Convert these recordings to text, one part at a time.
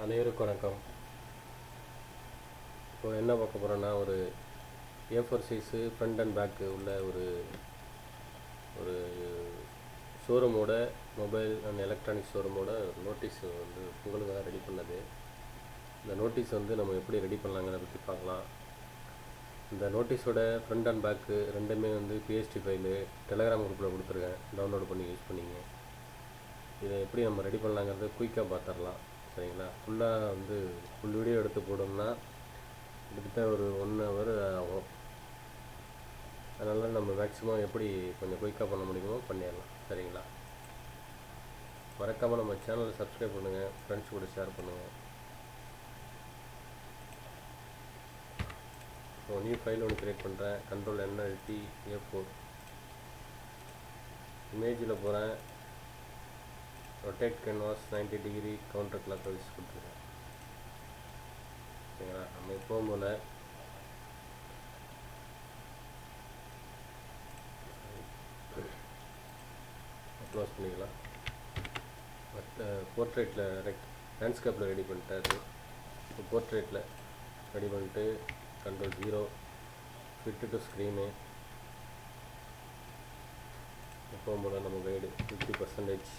அனைவருக்கும் வணக்கம். இப்போ என்ன பார்க்க போகிறோன்னா, ஒரு A4 size front and back உள்ள ஒரு ஒரு ஷோரூமோட மொபைல் அண்ட் எலக்ட்ரானிக்ஸ் ஷோரூமோட நோட்டீஸ் வந்து உங்களுக்காக ரெடி பண்ணது. இந்த நோட்டீஸ் வந்து நம்ம எப்படி ரெடி பண்ணலாங்கிறத பற்றி பார்க்கலாம். இந்த நோட்டீஸோட ஃப்ரண்ட் அண்ட் பேக்கு ரெண்டுமே வந்து PST ஃபைலு டெலகிராம் குரூப்பில் கொடுத்துருக்கேன், டவுன்லோட் பண்ணி யூஸ் பண்ணிங்க. இதை எப்படி நம்ம ரெடி பண்ணலாங்கிறத குயிக்காக பார்த்துடலாம். சரிங்களா? ஃபுல்லாக வந்து ஃபுல் வீடியோ எடுத்து போடணும்னா கிட்டத்தட்ட ஒரு 1 hour ஆகும். அதனால் நம்ம மேக்ஸிமம் எப்படி கொஞ்சம் குயிக்காக பண்ண முடியுமோ பண்ணிடலாம். சரிங்களா? மறக்காமல் நம்ம சேனலை சப்ஸ்கிரைப் பண்ணுங்கள், ஃப்ரெண்ட்ஸ் கூட ஷேர் பண்ணுங்கள். ஸோ நியூ ஃபைல் ஒன்று க்ரியேட் பண்ணுறேன். Ctrl+N A4 இமேஜில் போகிறேன். Rotate canvas 90 degree counter clockwise கொடுத்துருக்கேன். சரிங்களா? நம்ம எப்பவும் போல் க்ளோஸ் பண்ணிக்கலாம். பட் போர்ட்ரேட்டில் லேண்ட்ஸ்கேப்பில் ரெடி பண்ணிட்டாரு. இப்போ போர்ட்ரேட்டில் ரெடி பண்ணிட்டு Ctrl+0 ஃபிட்டு டு ஸ்க்ரீனு எப்பவும் போல் நம்ம கைடு 50%.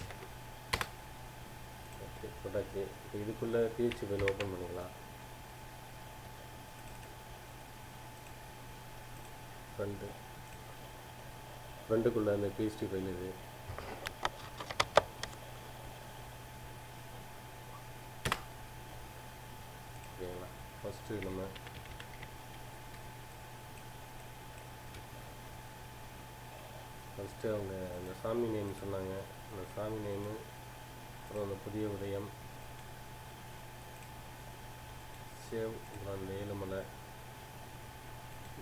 ஓகே, போட்டாச்சு. இப்போ இதுக்குள்ளே PHP ஃபைல் ஓப்பன் பண்ணிக்கலாம். ஃப்ரண்ட்டுக்குள்ளே அந்த PHP ஃபைல் இது. ஓகேங்களா? ஃபஸ்ட்டு நம்ம அவங்க அந்த சாமி நேம் சொன்னாங்க. அந்த சாமி நேமு, அப்புறம் அந்த புதிய உதயம், சேவ், அப்புறம் அந்த ஏழுமலை,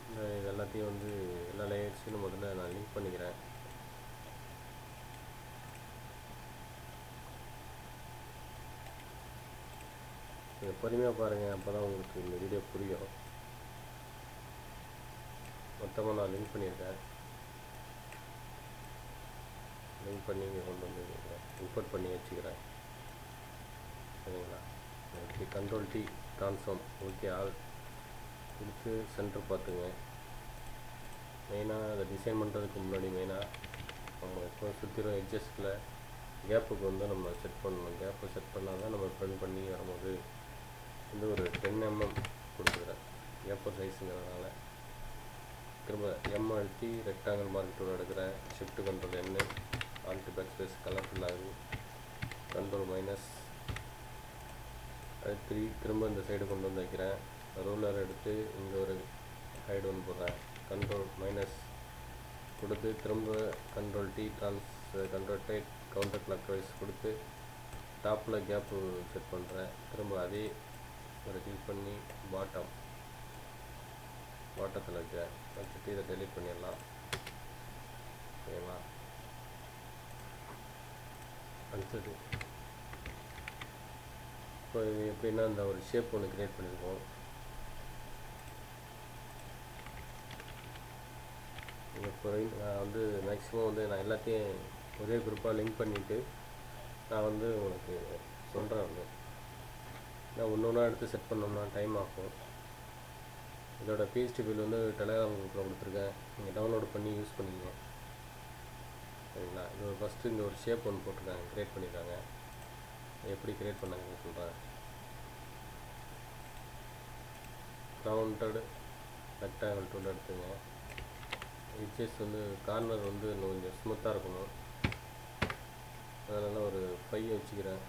இது எல்லாத்தையும் வந்து எல்லா லேயர்ஸையும் முதல்ல நான் லிங்க் பண்ணிக்கிறேன். நீங்கள் பொறுமையாக பாருங்கள், அப்போ தான் உங்களுக்கு இந்த வீடியோ புரியும். மொத்தமாக நான் லிங்க் பண்ணியிருக்கேன். லிங்க் பண்ணி இங்கே கொண்டு வந்து இம்போர்ட் பண்ணி வச்சுக்கிறேன். சரிங்களா? இப்படி Ctrl+T ட்ரான்ஸ்ஃபார்ம் ஓகே ஆல் கொடுத்து சென்டர் பார்த்துங்க. மெயினாக அதை டிசைன் பண்ணுறதுக்கு முன்னாடி நம்ம எப்போ சுற்றிடும் எட்ஜஸ்டில் கேப்புக்கு வந்து நம்ம செட் பண்ணணும். கேப்பை செட் பண்ணால் தான் நம்ம ப்ரிண்ட் பண்ணி வரும்போது வந்து ஒரு 10 mm கொடுத்துக்கிறேன். A4 சைஸுங்கிறதுனால திரும்ப M அழுத்தி ரெக்டாங்கிள் மார்க் டூல் எடுக்கிறேன். Shift Ctrl+N alt backspace colourful ஆகுது. Ctrl- அழுத்தி திரும்ப இந்த சைடு கொண்டு வந்து வைக்கிறேன். ரூலர் எடுத்து இங்கே ஒரு ஹைடு ஒன்று போடுறேன். Ctrl- கொடுத்து திரும்ப Ctrl+T Ctrl+T counter clock wise கொடுத்து டாப்பில் கேப்பு செட் பண்ணுறேன். திரும்ப அதே ஒரு கிளிக் பண்ணி பாட்டத்தில் வச்சுட்டு இதை டெலீட் பண்ணிடலாம். ஓகேங்களா? அடுத்தது இப்போ இது எப்படின்னா, இந்த ஒரு ஷேப் ஒன்று க்ரியேட் பண்ணியிருக்கோம். இப்போ நான் வந்து மேக்ஸிமம் வந்து நான் எல்லாத்தையும் ஒரே குரூப்பாக லிங்க் பண்ணிவிட்டு நான் வந்து உங்களுக்கு சொல்கிறேன். வந்து நான் ஒன்று ஒன்றா எடுத்து செட் பண்ணோம்னா டைம் ஆகும். இதோட PHP ஃபைல் வந்து டெலகிராம் குரூப்பில் கொடுத்துருக்கேன், நீங்கள் டவுன்லோட் பண்ணி யூஸ் பண்ணிக்கங்க. சரிங்களா? இது ஃபஸ்ட்டு இங்கே ஒரு ஷேப் ஒன்று போட்டிருக்காங்க, க்ரியேட் பண்ணியிருக்காங்க. எப்படி க்ரியேட் பண்ணாங்கன்னு சொல்கிறேன். ரவுண்டட் ரெக்டாங்கிள் டூல் எடுத்துங்க. எட்ஜஸ் வந்து கார்னர் வந்து இன்னும் கொஞ்சம் ஸ்மூத்தாக இருக்கணும். அதனால் ஒரு 5 வச்சுக்கிறேன்.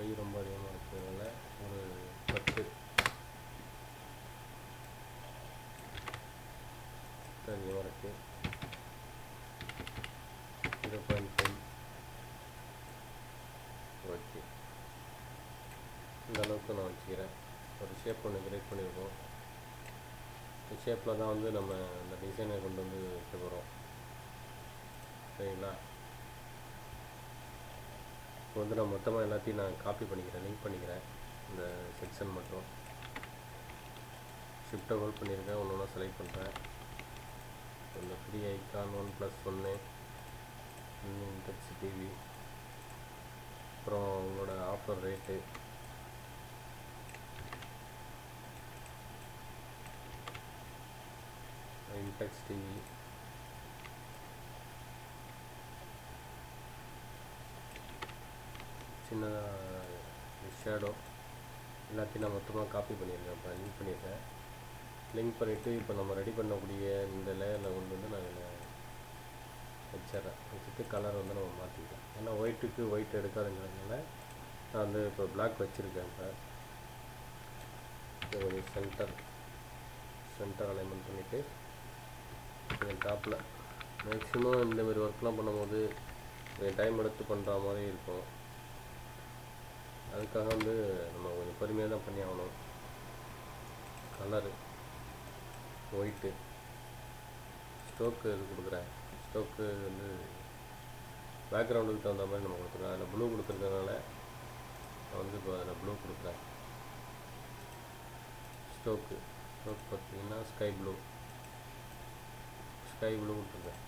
5 ரொம்ப அதிகமாக இருக்கிறதுனால ஒரு 10 அதிகமாக இருக்குது. 0.5 ஓகே. இந்த அளவுக்கு நான் வச்சுக்கிறேன். ஒரு ஷேப் ஒன்று க்ரியேட் பண்ணியிருக்கோம். இந்த ஷேப்பில் தான் வந்து நம்ம இந்த டிசைனை கொண்டு வந்து வைக்க போகிறோம். சரிங்களா? இப்போ வந்து நான் மொத்தமாக எல்லாத்தையும் நான் காப்பி பண்ணிக்கிறேன், லிங்க் பண்ணிக்கிறேன். இந்த செக்ஷன் மட்டும் ஷிஃப்ட்டை ஹோல்ட் பண்ணியிருக்கேன். ஒன்று ஒன்றா செலக்ட் பண்ணுறேன். இந்த ஃப்ரீ ஐக்கான் 1+1 டச் டிவி, அப்புறம் உங்களோட ஆஃபர் ப்ராடக்டோட ரேட்டு, இன்டெக்ஸ் டிவி, சின்னதாக ஷேடோ எல்லாத்தையும் நான் மொத்தமாக காப்பி பண்ணியிருக்கேன். இப்போ லிங்க் பண்ணியிருக்கேன். லிங்க் பண்ணிவிட்டு இப்போ நம்ம ரெடி பண்ணக்கூடிய இந்த லேயரில் கொண்டு வந்து நான் இதில் வச்சிட்றேன். வச்சுட்டு கலர் வந்து நம்ம மாற்றிக்கலாம். ஏன்னா ஒயிட்டுக்கு ஒயிட் எடுக்காதுங்கிறதுனால நான் வந்து இப்போ பிளாக் வச்சுருக்கேன். இப்போ கொஞ்சம் சென்டர் அலைன்மெண்ட் பண்ணிவிட்டு கொஞ்சம் டாப்பில் மேக்ஸிமம் இந்தமாரி ஒர்க்லாம் பண்ணும்போது கொஞ்சம் டைம் எடுத்து பண்ணுற மாதிரி இருக்கும். அதுக்காக வந்து நம்ம கொஞ்சம் பொறுமையாக தான் பண்ணி ஆகணும். கலரு ஒயிட்டு, ஸ்டோக்கு இது கொடுக்குறேன். ஸ்டோக்கு வந்து பேக்ரவுண்டுக்கு தகுந்த மாதிரி நம்ம கொடுத்துருக்கோம். அதில் ப்ளூ கொடுத்துருக்கறதுனால நான் வந்து இப்போ அதில் ப்ளூ கொடுக்குறேன். ஸ்டோக்கு பார்த்திங்கன்னா ஸ்கை ப்ளூ கொடுத்துருக்கேன்.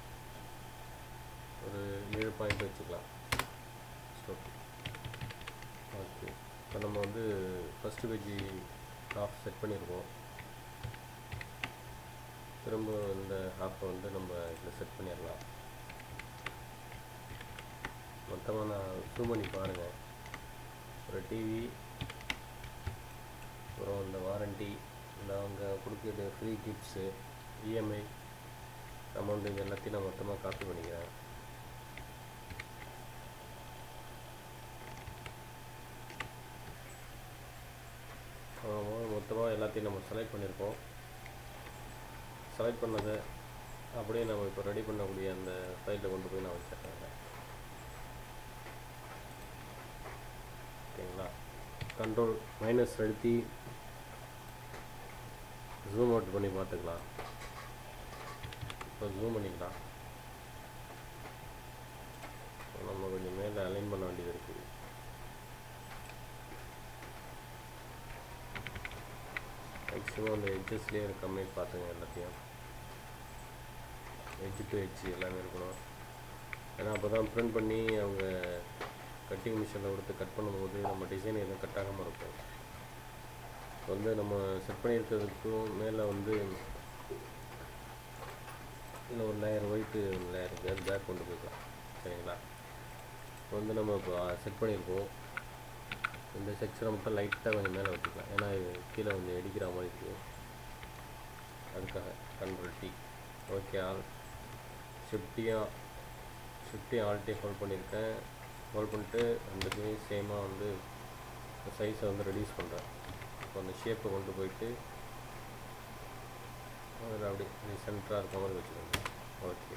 ஒரு 7 பாயிண்ட் வச்சுக்கலாம் ஸ்டோக்கு. ஓகே, இப்போ நம்ம வந்து ஃபஸ்ட்டு பேஜி ஹாஃப் செட் பண்ணியிருக்கோம். திரும்ப இந்த ஹாஃபை வந்து நம்ம இதில் செட் பண்ணிடலாம். மொத்தமாக நான் ஜூம் பண்ணி பாருங்கள். ஒரு டிவி, அப்புறம் இந்த வாரண்டி, இந்த அவங்க கொடுக்குற ஃப்ரீ கிஃப்ட்ஸு, இஎம்ஐ அமௌண்ட், இது எல்லாத்தையும் நான் மொத்தமாக காப்பி பண்ணிக்கிறேன். மொத்தமாக எல்லாத்தையும் நம்ம செலக்ட் பண்ணியிருக்கோம். செலக்ட் பண்ணதை அப்படியே நம்ம இப்போ ரெடி பண்ணக்கூடிய அந்த ஃபைலில் கொண்டு போய் நான் வச்சிடுறேன். ஓகேங்களா? கண்ட்ரோல் மைனஸ் அழுத்தி ஜூம் அவுட் பண்ணி பார்த்துக்கலாம். இப்போ ஜூம் பண்ணிக்கலாம். நம்ம கொஞ்சம் மேலே அலைன் பண்ண வேண்டியது இருக்குது. மேக்ஸிமம் அந்த எட்ஜஸ்லேயே இருக்க மாதிரி பார்த்துங்க. எல்லாத்தையும் எட்ஜ் டு எட்ஜ் எல்லாமே இருக்கணும். ஏன்னா அப்போ தான் ப்ரிண்ட் பண்ணி அவங்க கட்டிங் மிஷினில் கொடுத்து கட் பண்ணும்போது நம்ம டிசைன் எதுவும் கட் ஆகாமல் இருக்கும். வந்து நம்ம செட் பண்ணியிருக்கிறதுக்கும் மேலே வந்து இன்னும் ஒரு லேயர் ஒயிட்டு லேயர் இருக்குது, அது பேக் கொண்டு போய்க்கலாம். சரிங்களா? இப்போ வந்து நம்ம இப்போ செட் பண்ணியிருக்கோம். இந்த செக்ஷனை மட்டும் லைட்டாக கொஞ்சம் மேலே வச்சுக்கலாம். ஏன்னா இது கீழே கொஞ்சம் இடிக்கிற மாதிரி இருக்குது. அதுக்காக கண்ட்ரோல் டி. ஓகே, ஷிஃப்டியும் ஆல்ட்டையும் ஹோல்ட் பண்ணியிருக்கேன். ஹோல்ட் பண்ணிட்டு ரெண்டுக்குமே சேமாக வந்து சைஸை வந்து ரெடியூஸ் பண்ணுறேன். இப்போ அந்த ஷேப்பை கொண்டு போயிட்டு அதில் அப்படி சென்டராக இருக்க மாதிரி வச்சுக்கோங்க. ஓகே,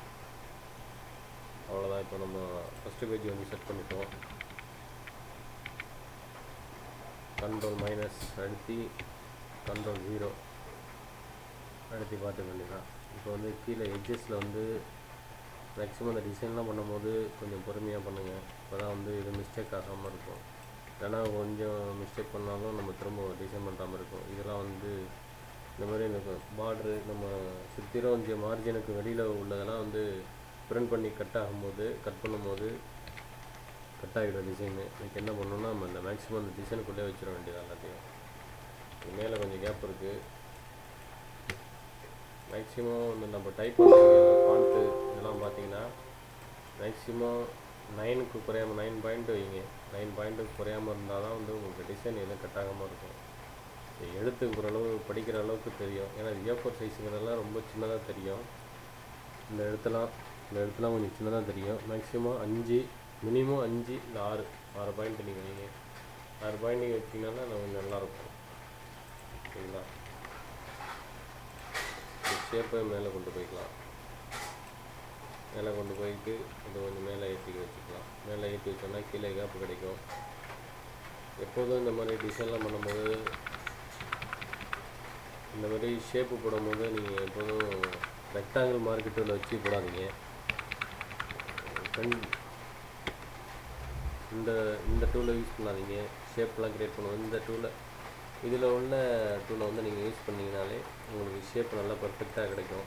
அவ்வளோதான். இப்போ நம்ம ஃபஸ்ட்டு பேஜ் வந்து செட் பண்ணிட்டோம். கண்ட்ரோல் மைனஸ் அழுத்தி கண்ட்ரோல் 0 அழுத்தி பார்த்துக்க வேண்டியதான். இப்போ வந்து கீழே எட்ஜஸில் வந்து மேக்ஸிமம் அந்த டிசைன்லாம் பண்ணும்போது கொஞ்சம் பொறுமையாக பண்ணுங்கள். இப்போ தான் வந்து இது மிஸ்டேக் ஆகாமல் இருக்கும். ஏன்னா கொஞ்சம் மிஸ்டேக் பண்ணாலும் நம்ம திரும்ப டிசைன் பண்ணுறாமல் இருக்கும். இதெல்லாம் வந்து இந்த மாதிரி இந்த பார்ட்ரு நம்ம சுற்றிலும் கொஞ்சம் மார்ஜினுக்கு வெளியில் உள்ளதெல்லாம் வந்து ப்ரிண்ட் பண்ணி கட் பண்ணும்போது கட் ஆகிடும் டிசைனு. இதுக்கு என்ன பண்ணணும்னா நம்ம இந்த மேக்ஸிமம் அந்த டிசைனுக்குள்ளே வச்சிட வேண்டியது எல்லாத்தையும். இது மேலே கொஞ்சம் கேப் இருக்குது. மேக்ஸிமம் இந்த நம்ம டைப் பண்ணுற ஃபாண்ட்டு இதெல்லாம் பார்த்தீங்கன்னா மேக்ஸிமம் 9க்கு குறையாமல் 9 பாயிண்ட் வைங்க. 9 பாயிண்ட்டுக்கு குறையாமல் இருந்தால் தான் வந்து உங்களுக்கு டிசைன் எதுவும் கட் ஆகாமல் இருக்கும். எழுத்து ஓரளவு படிக்கிற அளவுக்கு தெரியும். ஏன்னா A4 சைஸுங்கிறதெல்லாம் ரொம்ப சின்னதாக தெரியும். இந்த எழுத்துலாம் கொஞ்சம் சின்னதாக தெரியும். மேக்ஸிமம் 5, மினிமம் 5 இல்லை 6 பாயிண்ட் நீங்கள் வைங்க. 6 பாயிண்ட் நீங்கள் வச்சிங்கன்னா கொஞ்சம் நல்லாயிருக்கும். ஓகேங்களா? ஷேப்பை மேலே கொண்டு போய்க்கலாம். மேலே கொண்டு போயிட்டு இது கொஞ்சம் மேலே ஏற்றி வச்சுக்கலாம். மேலே ஏற்றி வச்சோன்னா கீழே கேப்பு கிடைக்கும். எப்போதும் இந்த மாதிரி டிசைன்லாம் பண்ணும்போது இந்த மாதிரி ஷேப்பு போடும்போது நீங்கள் எப்போதும் ரெக்டாங்கிள் மார்க்கெட்டில் வச்சு போடாதீங்க. இந்த டூலை யூஸ் பண்ணாதீங்க. ஷேப்லாம் க்ரியேட் பண்ணுவோம். இதில் உள்ள டூலை வந்து நீங்கள் யூஸ் பண்ணிங்கனாலே உங்களுக்கு ஷேப் நல்லா பர்ஃபெக்டாக கிடைக்கும்.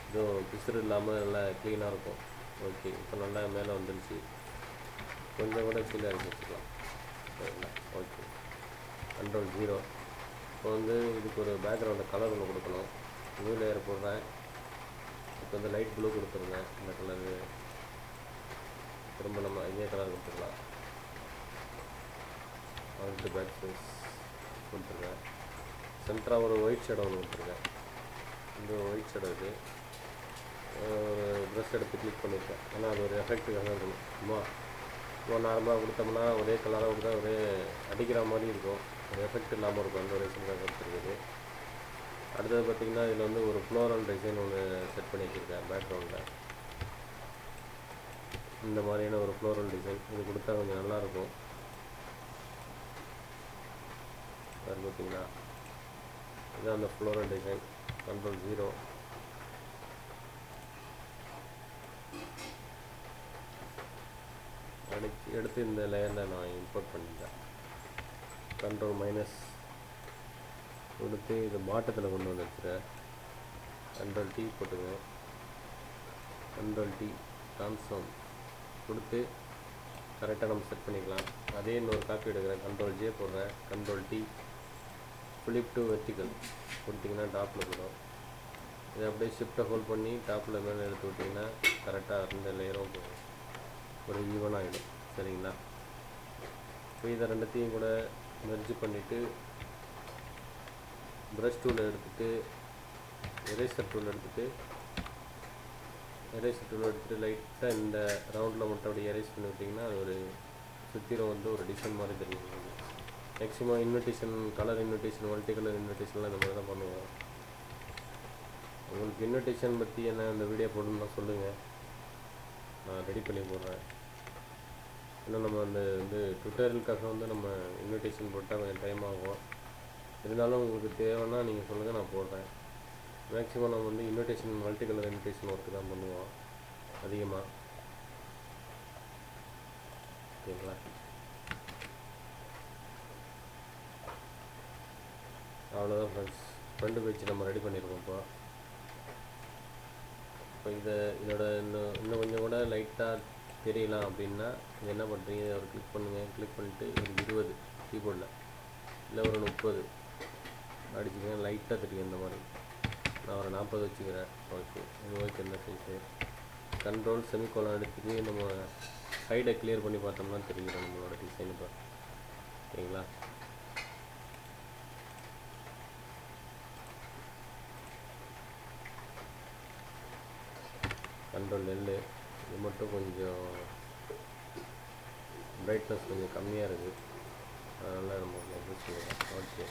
இதுவும் பிசுறு இல்லாமல் நல்லா க்ளீனாக இருக்கும். ஓகே, இப்போ நல்லா மேலே வந்துடுச்சு. கொஞ்சம் கூட கீழே இறக்கி வச்சுக்கலாம். சரிங்களா? Okay, control 0. இப்போ வந்து இதுக்கு ஒரு பேக்ரவுண்டு கலர் ஒன்று கொடுக்கணும். நியூ லேயர் போடுறேன். இப்போ வந்து லைட் ப்ளூ கொடுத்துருங்க. இந்த கலரு திரும்ப நம்ம இதே கலர் கொடுத்துக்கலாம். அதுக்கு பேக் ஸ்பேஸ் கொடுத்துருக்கேன். சென்டராக ஒரு ஒயிட் ஷேடோ ஒன்று கொடுத்துருக்கேன். இந்த ஒயிட் ஷேடோ இது ஒரு ப்ரஷ் எடுத்து கிளிக் பண்ணியிருக்கேன். ஏன்னா அது ஒரு எஃபெக்ட்டுக்காக இருக்கணும். சும்மா நார்மலாக கொடுத்தோம்னா ஒரே கலராக கொடுத்தா ஒரே அடிக்கிற மாதிரி இருக்கும், ஒரு எஃபெக்ட் இல்லாமல் இருக்கும். அந்த ஒரு ரீசனுக்காக கொடுத்துருக்குது. அடுத்தது பார்த்திங்கன்னா இதில் வந்து ஒரு ஃப்ளோரல் டிசைன் ஒன்று செட் பண்ணி வச்சுருக்கேன் பேக்ரவுண்டில். இந்த மாதிரியான ஒரு ஃப்ளோரல் டிசைன் இது கொடுத்தா கொஞ்சம் நல்லாயிருக்கும். அது பார்த்திங்கன்னா இதுதான் அந்த ஃப்ளோரல் டிசைன். கண்ட்ரோல் 0. எடுத்து இந்த லேயரில் நான் இம்போர்ட் பண்ணிட்டேன். கண்ட்ரோல் மைனஸ் கொடுத்து இது பாட்டத்தில் கொண்டு வந்து வச்சுருக்கேன். கண்ட்ரோல் T போட்டுங்க. கண்ட்ரோல் T ட்ரான்ஸ்ஃபார்ம் கொடுத்து கரெக்டாக நம்ம செட் பண்ணிக்கலாம். அதே இன்னொரு காப்பி எடுக்கிறேன். கண்ட்ரோல் J போடுறேன். Control T flip to vertical கொடுத்திங்கன்னா டாப்பில் போடும். இதை அப்படியே ஷிஃப்ட்டை ஹோல்ட் பண்ணி டாப்பில் மேலே எடுத்து விட்டிங்கன்னா கரெக்டாக இந்த லேயரும் ஒரு ஈவன் ஆகிடும். சரிங்களா? இப்போ இதை ரெண்டுத்தையும் கூட மெர்ஜ் பண்ணிவிட்டு ப்ரஷ் டூலை எடுத்துகிட்டு எரேசர் டூல் எடுத்துகிட்டு லைட்டாக இந்த ரவுண்டில் மட்டும் அப்படி எரேஸ் பண்ணி விட்டிங்கன்னா அது ஒரு சுற்றிலும் வந்து ஒரு டிசைன் மாதிரி தெரியும். Maximum invitation, colour invitation, multi colour இன்விடேஷன்லாம் இந்த மாதிரி தான் பண்ணுவோம். உங்களுக்கு இன்விடேஷன் பற்றி என்ன இந்த வீடியோ போடணும்னா சொல்லுங்கள், நான் ரெடி பண்ணி போடுறேன். இன்னும் நம்ம அந்த வந்து ட்விட்டருக்காக வந்து நம்ம இன்விடேஷன் போட்டால் கொஞ்சம் டைம் ஆகும். இருந்தாலும் உங்களுக்கு தேவைன்னா நீங்கள் சொல்லுங்கள், நான் போடுறேன். மேக்ஸிமம் நம்ம வந்து invitation, multi colour invitation work தான் பண்ணுவோம் அதிகமாக. ஓகேங்களா? அவ்வளோதான் ஃப்ரெண்ட்ஸ், ஃப்ரண்ட் பேஜ் நம்ம ரெடி பண்ணியிருக்கோம். இப்போ இதோட இன்னும் கொஞ்சம் கூட லைட்டாக தெரியலாம் அப்படின்னா இது என்ன பண்ணுறீங்க, ஒரு கிளிக் பண்ணுங்கள். கிளிக் பண்ணிவிட்டு ஒரு 20 கீபோர்டில் இல்லை ஒரு 30 அடிச்சுக்கங்க. லைட்டாக தெரியும் இந்த மாதிரி. நான் ஒரு 40 வச்சுக்கிறேன். ஓகே, இது ஓகே. இந்த சைஸு கண்ட்ரோல் செமிகோலன் எடுத்துட்டு நம்ம சைடை கிளியர் பண்ணி பார்த்தோம்னா தெரிஞ்சிடும் நம்மளோட டிசைன். இப்போ ஓகேங்களா? Control L. இது மட்டும் கொஞ்சம் பிரைட்னஸ் கொஞ்சம் கம்மியாக இருக்குது, அதனால் நம்ம அட்ஜஸ்ட் பண்ணிக்கலாம். ஓகே,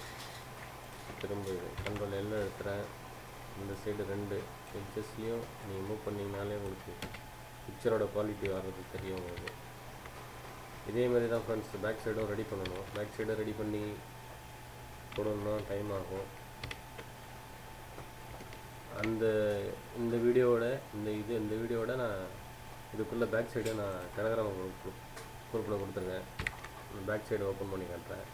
திரும்ப இது கண்ட்ரோல் L எடுத்துகிறேன். இந்த சைடு 2 எட்ஜஸ்லேயும் நீங்கள் மூவ் பண்ணிங்கனாலே உங்களுக்கு பிக்சரோட குவாலிட்டி வர்றது தெரியும் உங்களுக்கு. இதே மாதிரி தான் ஃப்ரெண்ட்ஸ் பேக் சைடும் ரெடி பண்ணணும். பேக் சைடை ரெடி பண்ணி போடணுன்னா டைம் ஆகும். இந்த வீடியோவோட நான் இதுக்குள்ளே பேக் சைடு நான் டெலகிராம் குரூப்பில் கொடுத்துருக்கேன். பேக் சைடு ஓப்பன் பண்ணி காட்டுறேன்.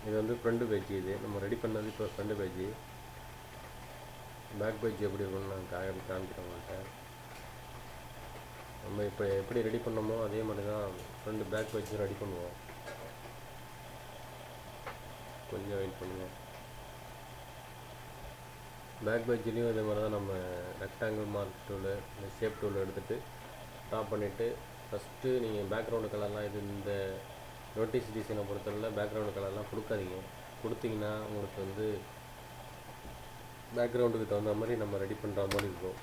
இது வந்து ஃப்ரண்ட் பேஜ். இது நம்ம ரெடி பண்ணது இப்போ ஃப்ரண்ட் பேஜ். பேக் பேஜ் எப்படி இருக்குன்னு நான் காமிக்கிறேன் உங்கள்கிட்ட. நம்ம இப்போ எப்படி ரெடி பண்ணோமோ அதே மாதிரி தான் ஃப்ரண்ட் பேக் பேஜ் ரெடி பண்ணுவோம். கொஞ்சம் வெயிட் பண்ணுங்கள். பேக் பேஜ்லேயும் இதே மாதிரி தான் நம்ம ரெக்டாங்கிள் மார்க் டூலு, இந்த ஷேப் டூல் எடுத்துகிட்டு ட்ராப் பண்ணிவிட்டு ஃபஸ்ட்டு நீங்கள் பேக்ரவுண்டு கலர்லாம் இந்த நோட்டீஸ் டிசைனை பொறுத்தவரை பேக்ரவுண்டு கலர்லாம் கொடுக்காதீங்க. கொடுத்தீங்கன்னா உங்களுக்கு வந்து பேக்ரவுண்டுக்கு தகுந்த மாதிரி நம்ம ரெடி பண்ணுற மாதிரி இருக்கும்.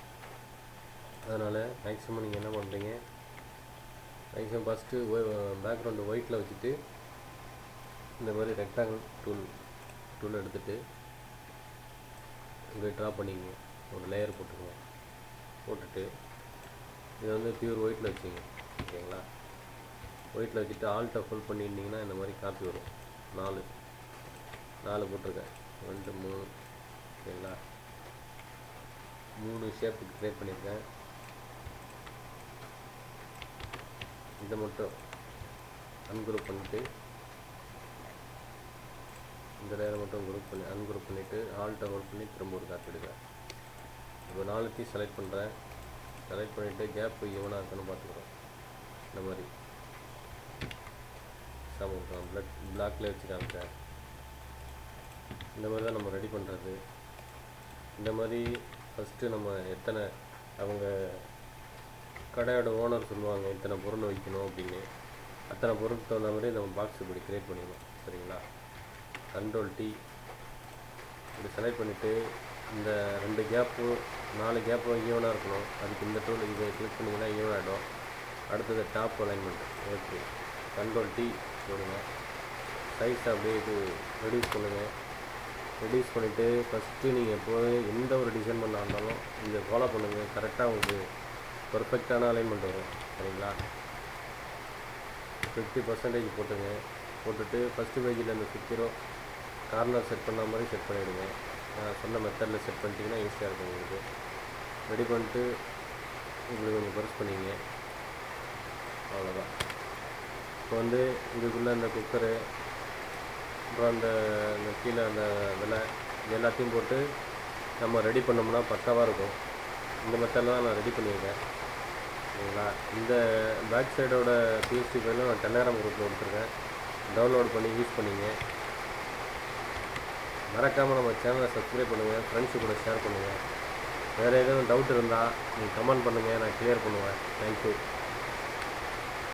அதனால் மேக்ஸிமம் நீங்கள் என்ன பண்ணுறீங்க, மேக்ஸிமம் ஃபஸ்ட்டு பேக்ரவுண்டு ஒயிட்டில் வச்சுட்டு இந்த மாதிரி ரெக்டாங்கிள் டூல் எடுத்துகிட்டு இங்கே ட்ரா பண்ணிக்கங்க. ஒரு லேயர் போட்டுட்டு இதை வந்து பியூர் ஒயிட்டில் வச்சுங்க. ஓகேங்களா? ஒயிட்டில் வச்சுட்டு ஆல்ட்டை ஃபுல் பண்ணியிருந்தீங்கன்னா இந்த மாதிரி காப்பி வரும். 4 போட்டிருக்கேன். 2 3. ஓகேங்களா? 3 ஷேப்புக்கு க்ரியேட் பண்ணியிருக்கேன். இதை மட்டும் அன்குரூப் பண்ணிவிட்டு இந்த லேயரை மட்டும் அன்குரூப் பண்ணிவிட்டு ஆல்ட்டை ஹோல்ட் பண்ணி திரும்ப ஒரு காப்பி எடுக்கிறேன். இப்போ 4த்தையும் செலக்ட் பண்ணுறேன். செலக்ட் பண்ணிவிட்டு கேப் ஈவனாக இருக்குன்னு பார்த்துக்குறோம். இந்த மாதிரி சாமம் பிளாக்ல வச்சு காமிச்சேன். இந்த மாதிரி தான் நம்ம ரெடி பண்ணுறது. இந்த மாதிரி ஃபஸ்ட்டு நம்ம எத்தனை அவங்க கடையோட ஓனர் சொல்லுவாங்க இத்தனை பொருள் வைக்கணும் அப்படின்னு, அத்தனை பொருளுக்கு தகுந்த மாதிரி நம்ம பாக்ஸ் இப்படி க்ரியேட் பண்ணிடணும். சரிங்களா? Ctrl+T இப்படி செலக்ட் பண்ணிவிட்டு இந்த 2 கேப்பு 4 கேப்பும் ஈவனாக இருக்கணும். அதுக்கு இந்த டூல் இதை கிளிக் பண்ணிங்கன்னா ஈவன் ஆகிடும். அடுத்தது டாப் அலைன்மெண்ட். ஓகே, Ctrl+T போடுங்க. சைஸ் அப்படியே இது ரெடியூஸ் பண்ணுங்கள். ரெடியூஸ் பண்ணிவிட்டு ஃபஸ்ட்டு நீங்கள் எப்போதும் எந்த ஒரு டிசைன் பண்ணா இருந்தாலும் இதை ஃபாலோ பண்ணுங்கள். கரெக்டாக உங்களுக்கு பர்ஃபெக்டான அலைன்மெண்ட் வரும். சரிங்களா? 50% போட்டுங்க. போட்டுட்டு ஃபஸ்ட்டு பேஜில் இந்த 50 கார்னர் செட் பண்ண மாதிரி செட் பண்ணிவிடுங்க. நான் சொன்ன மெத்தடில் செட் பண்ணிட்டீங்கன்னா ஈஸியாக இருக்கும் உங்களுக்கு. ரெடி பண்ணிட்டு இப்படி கொஞ்சம் பெருசு பண்ணிங்க. அவ்வளோதான். இப்போ வந்து இதுக்குள்ளே இந்த குக்கரு, அப்புறம் அந்த கீழே அந்த இதெல்லாம் இது எல்லாத்தையும் போட்டு நம்ம ரெடி பண்ணோம்னா பக்காவாக இருக்கும். இந்த மெத்தடில் தான் நான் ரெடி பண்ணியிருக்கேன். சரிங்களா? இந்த பேக் சைடோட பிஎஸ்டி ஃபைலும் நான் டெலகிராம் குரூப்பில் கொடுத்துருக்கேன். டவுன்லோட் பண்ணி யூஸ் பண்ணிங்க. மறக்காமல் நம்ம சேனலை சப்ஸ்கிரைப் பண்ணுங்கள், ஃப்ரெண்ட்ஸு கூட ஷேர் பண்ணுங்கள். வேறு எதுவும் டவுட் இருந்தால் நீங்கள் கமெண்ட் பண்ணுங்கள், நான் கிளியர் பண்ணுவேன். தேங்க்யூ.